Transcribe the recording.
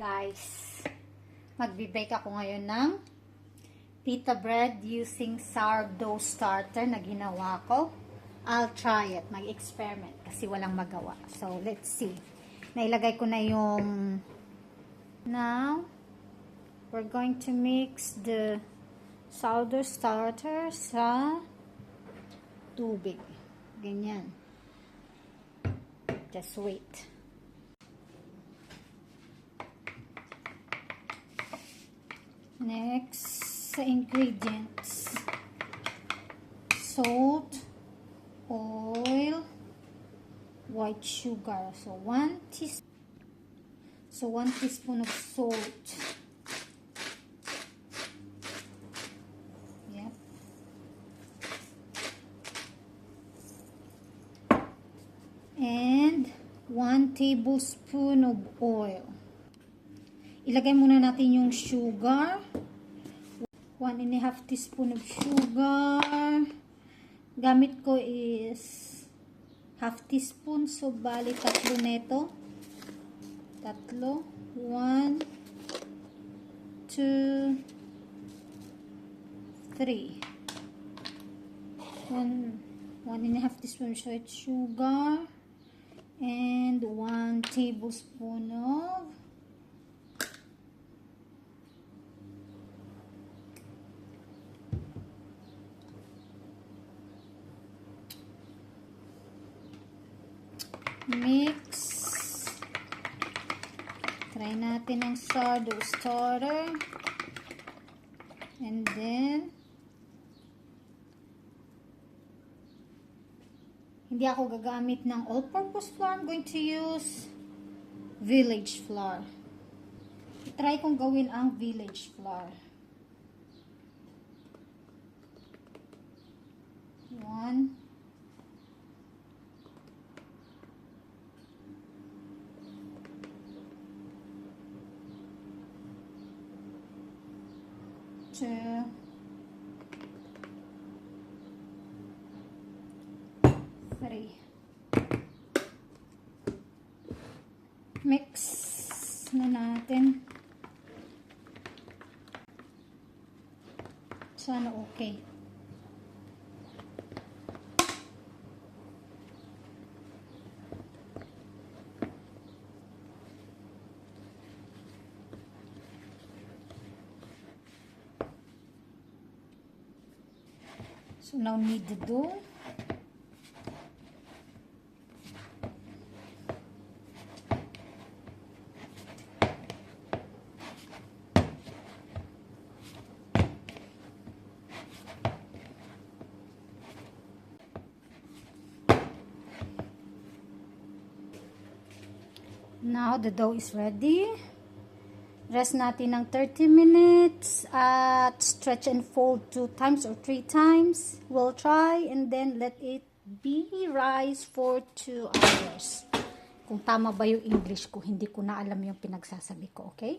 guys, magbe-bake ako ngayon ng pita bread using sourdough starter na ginawa ko. I'll try it, mag-experiment kasi walang magawa. So let's see. Nailagay ko na yung, now we're going to mix the sourdough starter sa tubig. Ganyan. Just wait. Next, sa ingredients, salt, oil, white sugar. So 1 teaspoon of salt. Yep. And 1 tablespoon of oil. Ilagay muna natin yung sugar. 1.5 teaspoon of sugar. Gamit ko is half teaspoon. So, bali, 3 neto. 3. 1, 2, 3. 1.5 teaspoon sugar. And 1 tablespoon of mix. Try natin ang sourdough starter. And then, hindi ako gagamit ng all-purpose flour. I'm going to use village flour. Try kong gawin ang village flour. 1. 2, 3. Mix na natin. Sana okay. So now knead the dough. Now the dough is ready. Rest natin ng 30 minutes at stretch and fold 2 times or 3 times. We'll try and then let it be rise for 2 hours. Kung tama ba yung English ko, hindi ko na alam yung pinagsasabi ko, okay?